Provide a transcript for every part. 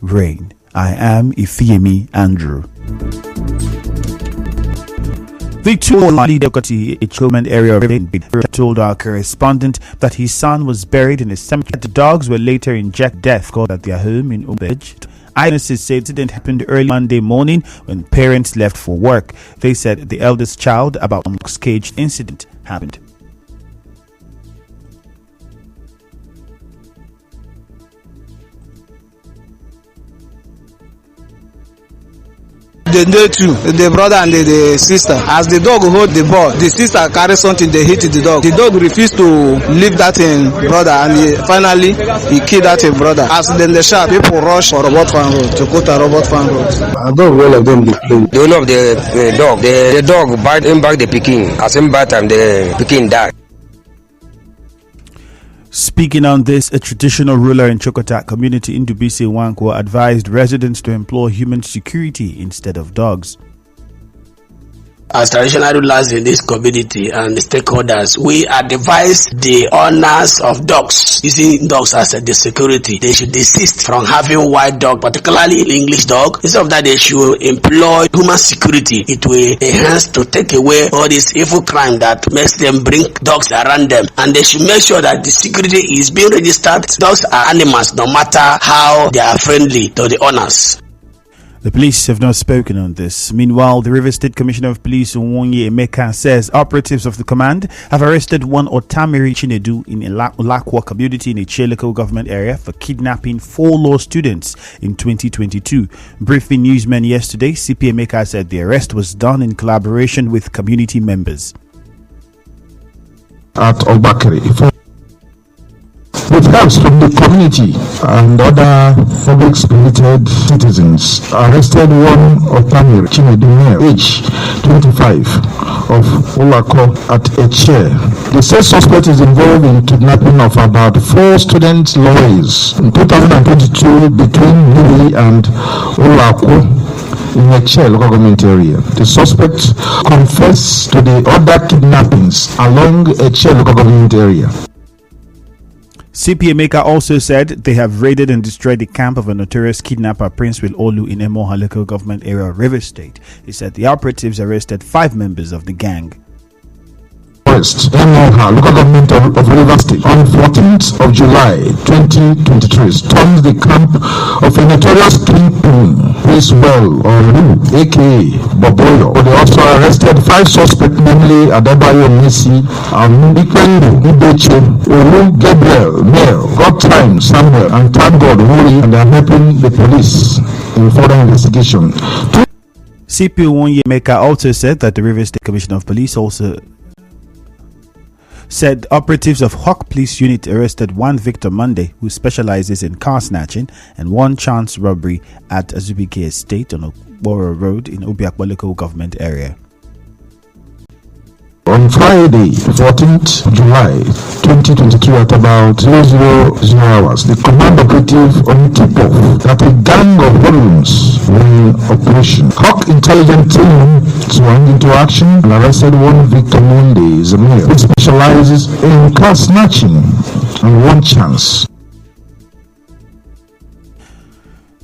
rain. I am Ifeemi Andrew. The a Chilman area told our correspondent that his son was buried in a cemetery. The dogs were later injected death called at their home in Ubej. Eyewitnesses said the incident happened early Monday morning when parents left for work. They said the eldest child about the cage incident happened. The two, the brother and the sister. As the dog hold the ball, the sister carry something, they hit the dog. The dog refused to leave that in brother, and finally he killed that in brother. As then the shot, people rush for Robert Fan Road to go to Robert Fan Road. I don't all of them play. The owner of the dog, the dog bite him back the pikin. As him bite him, the pikin died. Speaking on this, a traditional ruler in Chokotak community in Dubisi Wankwo advised residents to employ human security instead of dogs. As traditional rulers in this community and the stakeholders, we advise the owners of dogs, using dogs as the security. They should desist from having white dog, particularly English dog. Instead of that, they should employ human security. It will enhance to take away all this evil crime that makes them bring dogs around them. And they should make sure that the security is being registered. Dogs are animals, no matter how they are friendly to the owners. The police have not spoken on this. Meanwhile, the River State Commissioner of Police, Onwonye Emeka, says operatives of the command have arrested one Otamiri Chinedu in a Lakwa community in a Che local government area for kidnapping 4 law students in 2022. Briefing newsmen yesterday, CP Emeka said the arrest was done in collaboration with community members. At Obakere, with help from the community and other public-spirited citizens, arrested one Otamiri Chinedu, age 25, of Olako at a chair. The said suspect is involved in kidnapping of about 4 student lawyers in 2022 between Lili and Olako in a chair local government area. The suspect confessed to the other kidnappings along a chair local government area. CP Emeka also said they have raided and destroyed the camp of a notorious kidnapper, Prince Will Olu, in Emoha local government area of River State. He said the operatives arrested 5 members of the gang. Emoha local government of River State on 14th of July 2023 stormed the camp of a notorious kingpin, Prince Will Olu, aka Boboyo. They also arrested 5 suspects, namely Adebayo Messi, Ikwendu Ibeche, Olu Gabriel, Male, God Time Samuel, and Thank God Wuri, and they are helping the police in further investigation. CP Onwonye Emeka also said that the River State Commissioner of Police also said operatives of Hawk Police Unit arrested one Victor Monday, who specializes in car snatching, and one chance robbery at Azubike Estate on Okporo Road in Obiakwa local government area. On Friday, 14th July 2022 at about 00 hours, the command operative on tip-off that a gang of hoodlums were in operation. Hawk intelligence team went into action and arrested one Victor Monday, Zamir, who specializes in car snatching, and one chance.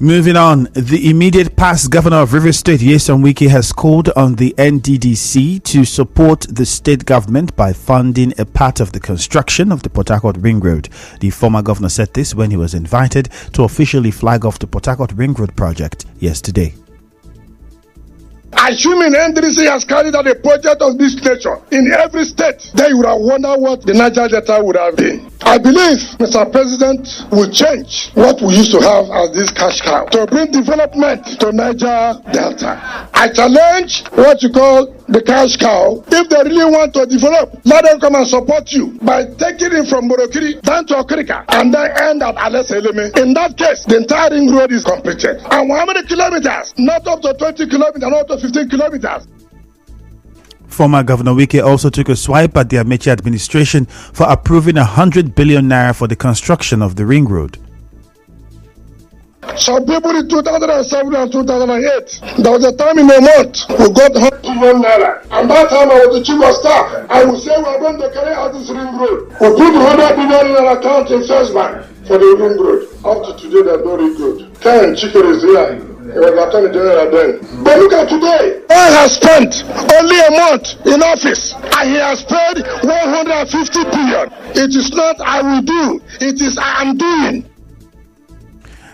Moving on, the immediate past governor of River State, Nyesom Wike, has called on the NDDC to support the state government by funding a part of the construction of the Port Harcourt Ring Road. The former governor said this when he was invited to officially flag off the Port Harcourt Ring Road project yesterday. Assuming NDDC has carried out a project of this nature in every state, then you would have wondered what the Niger Delta would have been. I believe Mr. President will change what we used to have as this cash cow to bring development to Niger Delta. I challenge what you call the cash cow. If they really want to develop, let them come and support you by taking it from Morokiri down to Okrika and then end at Ales Eleme. In that case, the entire ring road is completed. And how many kilometers? Not up to 20 kilometers, not up to 15 kilometers. Former Governor Wike also took a swipe at the Amechi administration for approving 100 billion naira for the construction of the ring road. Some people in 2007 and 2008, there was a time in a month we got 100 billion naira. And that time I was the chief of staff. I would say we are going to carry out this ring road. We put 100 billion in an account in First Bank for the ring road. Up to today, there's no ring road. Ken Chikere is here. He was Attorney General then. But look at today. Oil has spent only a month in office and he has paid 150 billion. It is not I will do, it is I am doing.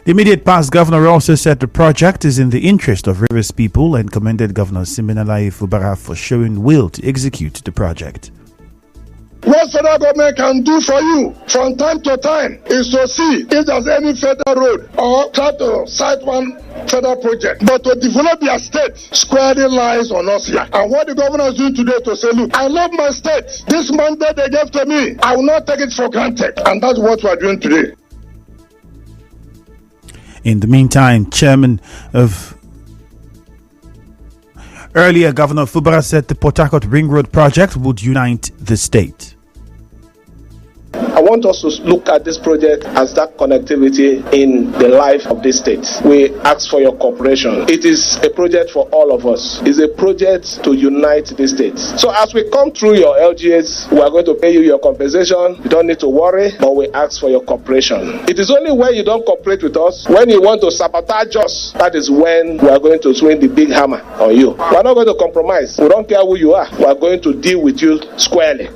The immediate past governor also said the project is in the interest of Rivers people and commended Governor Siminalayi Fubara for showing will to execute the project. What federal government can do for you from time to time is to see if there's any federal road or try to cite one federal project. But to develop your state squarely lies on us here. And what the governor is doing today to say, look, I love my state. This mandate they gave to me, I will not take it for granted. And that's what we are doing today. In the meantime, Earlier, Governor Fubara said the Port Harcourt Ring Road project would unite the state. I want us to look at this project as that connectivity in the life of this state. We ask for your cooperation. It is a project for all of us. It's a project to unite the state. So as we come through your LGAs, we are going to pay you your compensation. You don't need to worry, but we ask for your cooperation. It is only when you don't cooperate with us, when you want to sabotage us, that is when we are going to swing the big hammer on you. We are not going to compromise. We don't care who you are. We are going to deal with you squarely.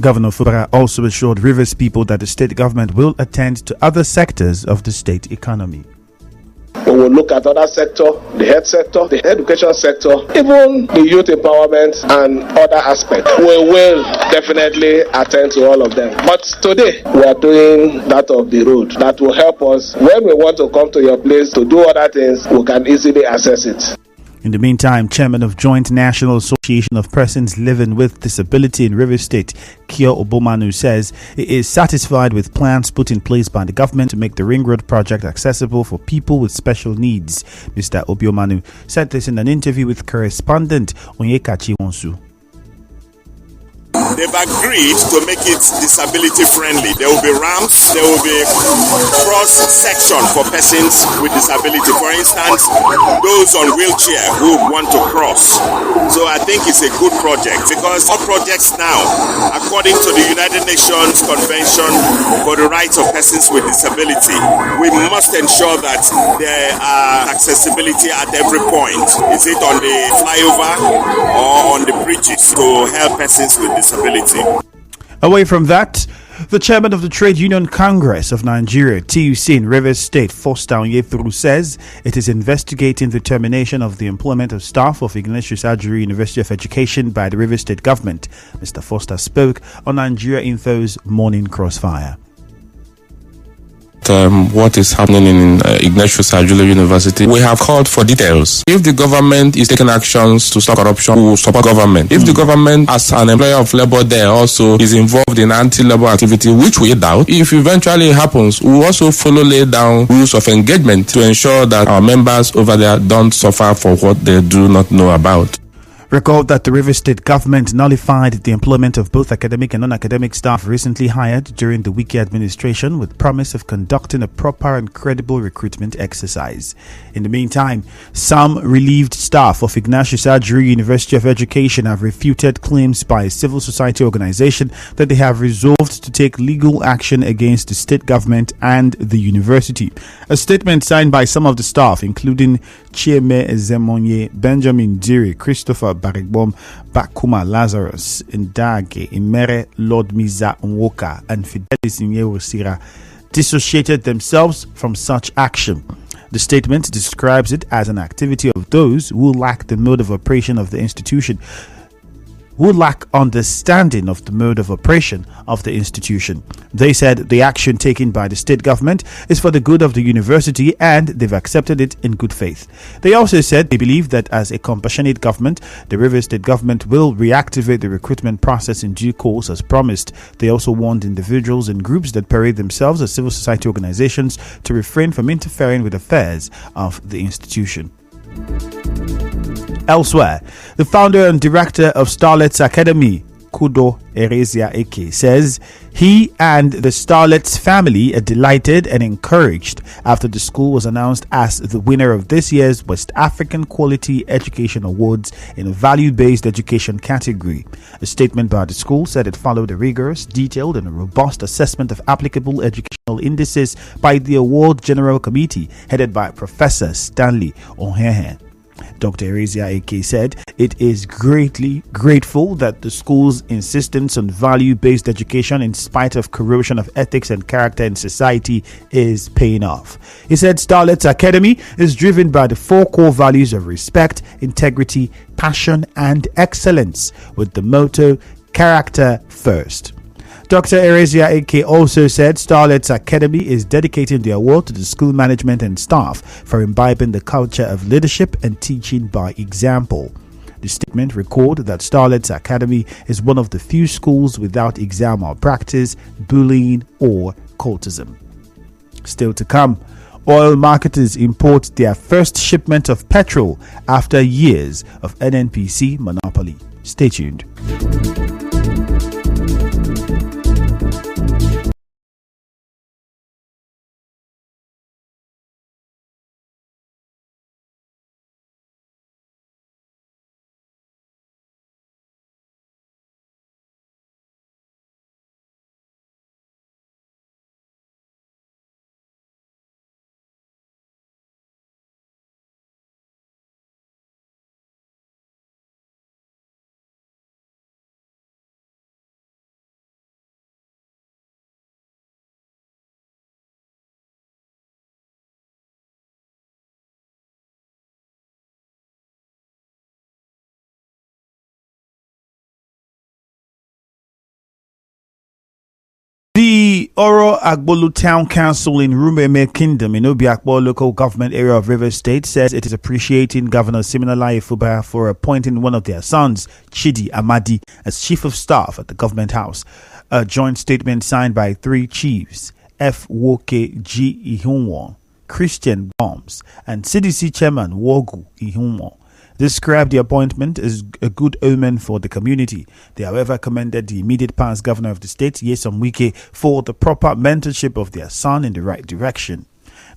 Governor Fubara also assured Rivers people that the state government will attend to other sectors of the state economy. We will look at other sector, the health sector, the education sector, even the youth empowerment and other aspects. We will definitely attend to all of them. But today, we are doing that of the road. That will help us. When we want to come to your place to do other things, we can easily access it. In the meantime, Chairman of Joint National Association of Persons Living with Disability in Rivers State, Kio Obomanu, says he is satisfied with plans put in place by the government to make the Ring Road project accessible for people with special needs. Mr. Obiomanu said this in an interview with correspondent Onyekachi Wonsu. They've agreed to make it disability friendly. There will be ramps, there will be cross section for persons with disability. For instance, those on wheelchair who want to cross. So I think it's a good project because all projects now, according to the United Nations Convention for the Rights of Persons with Disability, we must ensure that there are accessibility at every point. Is it on the flyover or on the bridges to help persons with disability? Away from that, the chairman of the Trade Union Congress of Nigeria, TUC in Rivers State, Foster Onyethuru, says it is investigating the termination of the employment of staff of Ignatius Ajuri University of Education by the Rivers State government. Mr. Foster spoke on Nigeria Info's Morning Crossfire. What is happening in Ignatius Ajuri University. We have called for details. If the government is taking actions to stop corruption, we will support government. If the government, as an employer of labor there, also is involved in anti-labor activity, which we doubt, if eventually it happens, we will also lay down rules of engagement to ensure that our members over there don't suffer for what they do not know about. Recall that the Rivers State government nullified the employment of both academic and non-academic staff recently hired during the Wiki administration with promise of conducting a proper and credible recruitment exercise. In the meantime, some relieved staff of Ignatius Ajuri University of Education have refuted claims by a civil society organization that they have resolved to take legal action against the state government and the university. A statement signed by some of the staff, including Chieme Zemonye, Benjamin Diri, Christopher Barigbom, Bakuma Lazarus, Ndage, Imere, Lord Miza Nwoka, and Fidelis Nyewosira, dissociated themselves from such action. The statement describes it as an activity of those who lack the mode of operation of the institution, who lack understanding of the mode of operation of the institution. They said the action taken by the state government is for the good of the university and they've accepted it in good faith. They also said they believe that as a compassionate government, the Rivers State government will reactivate the recruitment process in due course as promised. They also warned individuals and groups that parade themselves as civil society organizations to refrain from interfering with affairs of the institution. Elsewhere, the founder and director of Starlet's Academy, Kudo Erezia Eke, says he and the Starlet's family are delighted and encouraged after the school was announced as the winner of this year's West African Quality Education Awards in a value-based education category. A statement by the school said it followed a rigorous, detailed and robust assessment of applicable educational indices by the Award General Committee headed by Professor Stanley Onhehe. Dr. Erezia Eke said it is greatly grateful that the school's insistence on value-based education in spite of corrosion of ethics and character in society is paying off. He said Starlet's Academy is driven by the 4 core values of respect, integrity, passion and excellence, with the motto character first. Dr. Erezia Eke also said Starlet's Academy is dedicating the award to the school management and staff for imbibing the culture of leadership and teaching by example. The statement recorded that Starlet's Academy is one of the few schools without exam malpractice, bullying or cultism. Still to come, oil marketers import their first shipment of petrol after years of NNPC monopoly. Stay tuned. The Oro Agbolu Town Council in Rumeme Kingdom in Obiakpo local government area of Rivers State says it is appreciating Governor Siminalayi Fubara for appointing one of their sons, Chidi Amadi, as Chief of Staff at the Government House. A joint statement signed by 3 chiefs, F. Woke G. Ihunwo, Christian Bombs, and CDC Chairman Wogu Ihunwo, described the appointment as a good omen for the community. They, however, commended the immediate past governor of the state, Nyesom Wike, for the proper mentorship of their son in the right direction.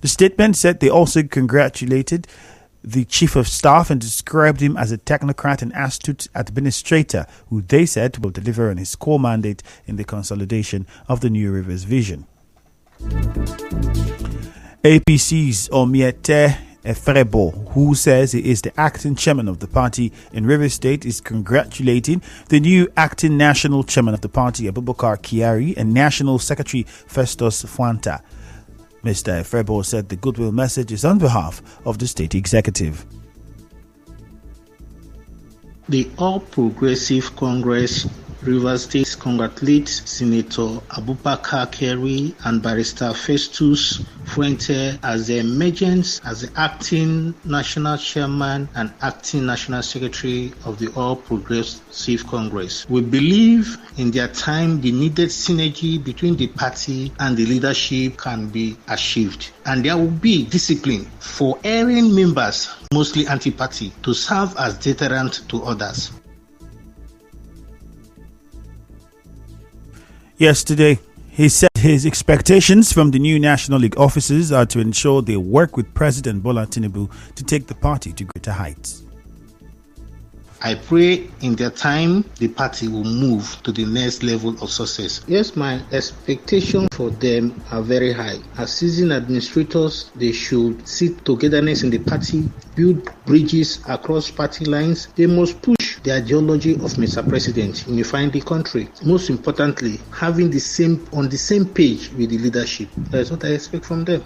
The statement said they also congratulated the chief of staff and described him as a technocrat and astute administrator who they said will deliver on his core mandate in the consolidation of the New Rivers vision. APC's Omiete Efrebo, who says he is the acting chairman of the party in Rivers State, is congratulating the new acting national chairman of the party, Abubakar Kyari, and national secretary Festus Fuanta. Mr. Efrebo said the goodwill message is on behalf of the state executive. The All Progressive Congress Rivers State congratulates Senator Abubakar Kyari and Barrister Festus Fuente as the emergence as the acting national chairman and acting national secretary of the All Progressive Congress. We believe in their time the needed synergy between the party and the leadership can be achieved, and there will be discipline for erring members, mostly anti-party, to serve as deterrent to others. Yesterday, he said his expectations from the new National League officers are to ensure they work with President Bola Tinubu to take the party to greater heights. I pray in their time the party will move to the next level of success. Yes, my expectations for them are very high. As seasoned administrators, they should seek togetherness in the party, build bridges across party lines. They must push the ideology of Mr. President, unifying the country. Most importantly, having on the same page with the leadership. That's what I expect from them.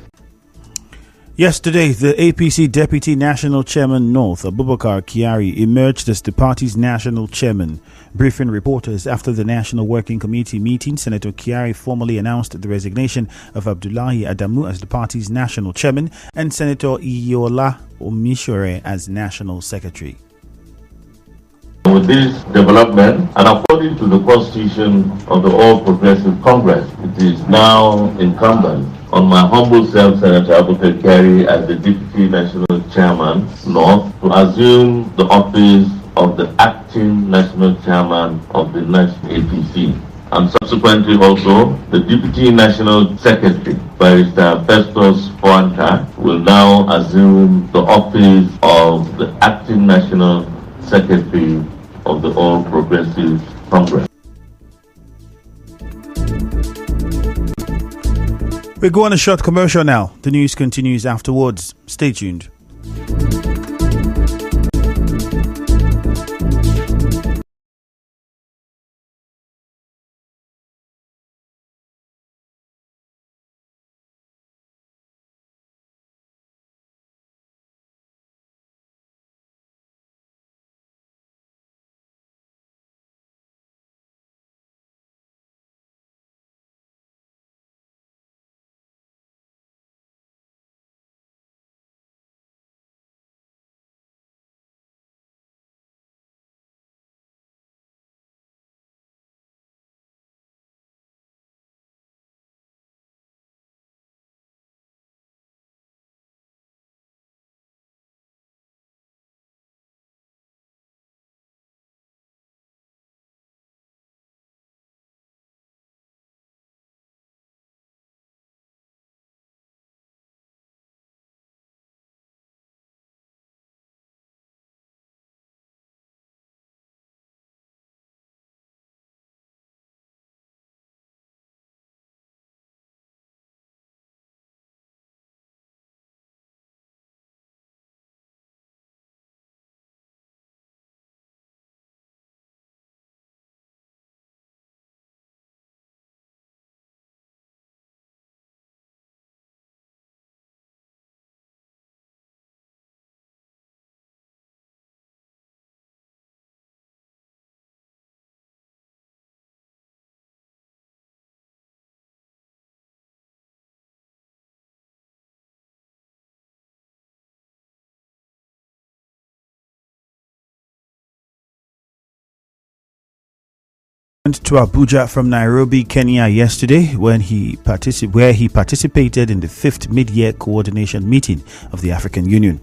Yesterday, the APC Deputy National Chairman North, Abubakar Kyari, emerged as the party's national chairman. Briefing reporters after the National Working Committee meeting, Senator Kyari formally announced the resignation of Abdullahi Adamu as the party's national chairman and Senator Iyola Omishore as national secretary. With this development, and according to the Constitution of the All Progressive Congress, it is now incumbent on my humble self, Senator Abubakar Kyari, as the Deputy National Chairman North, to assume the office of the acting national chairman of the national APC. And subsequently also, the Deputy National Secretary, Barrister Festus Fuanta, will now assume the office of the Acting National Secretary of the All Progressive Congress. We go on a short commercial now. The news continues afterwards. Stay tuned. Went to Abuja from Nairobi, Kenya yesterday where he participated in the 5th mid-year coordination meeting of the African Union.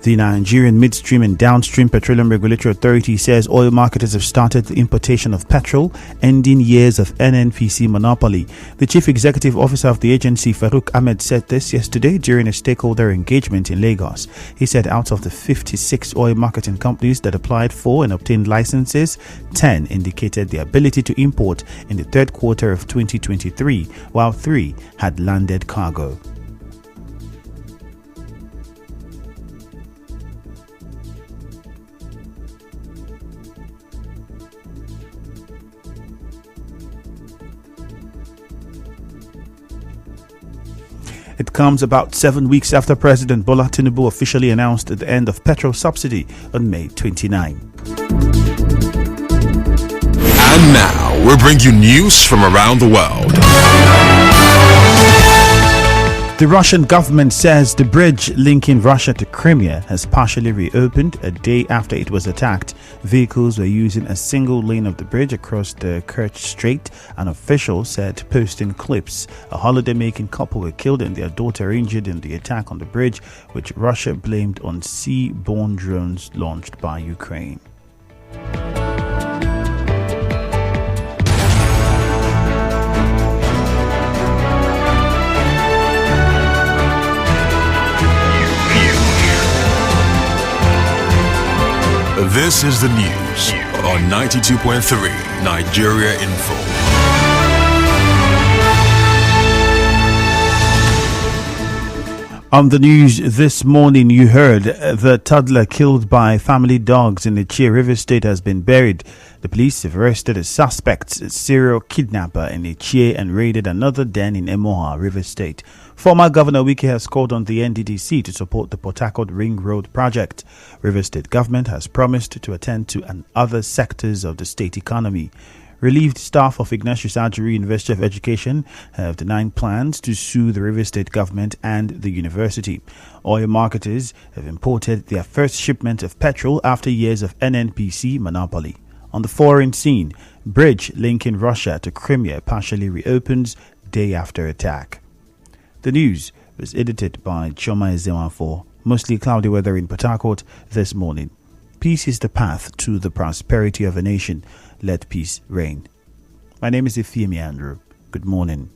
The Nigerian Midstream and Downstream Petroleum Regulatory Authority says oil marketers have started the importation of petrol, ending years of NNPC monopoly. The Chief Executive Officer of the agency, Farouk Ahmed, said this yesterday during a stakeholder engagement in Lagos. He said out of the 56 oil marketing companies that applied for and obtained licenses, 10 indicated the ability to import in the third quarter of 2023, while 3 had landed cargo. It comes about 7 weeks after President Bola Tinubu officially announced the end of petrol subsidy on May 29. And now we bring you news from around the world. The Russian government says the bridge linking Russia to Crimea has partially reopened a day after it was attacked. Vehicles were using a single lane of the bridge across the Kerch Strait, and officials said, posting clips. A holiday-making couple were killed and their daughter injured in the attack on the bridge, which Russia blamed on sea-borne drones launched by Ukraine. This is the news on 92.3 Nigeria Info. On the news this morning, you heard the toddler killed by family dogs in the Chia River State has been buried. The police have arrested a suspect, serial kidnapper in the Chia, and raided another den in Emoha, River State. Former Governor Wike has called on the NDDC to support the Port Harcourt Ring Road project. River State government has promised to attend to other sectors of the state economy. Relieved staff of Ignatius Ajuri University of Education have denied plans to sue the River State government and the university. Oil marketers have imported their first shipment of petrol after years of NNPC monopoly. On the foreign scene, bridge linking Russia to Crimea partially reopens day after attack. The news was edited by Choma Ezewanfo. Mostly cloudy weather in Port Harcourt this morning. peace is the path to the prosperity of a nation. Let peace reign. My name is Ifeami Andrew. Good morning.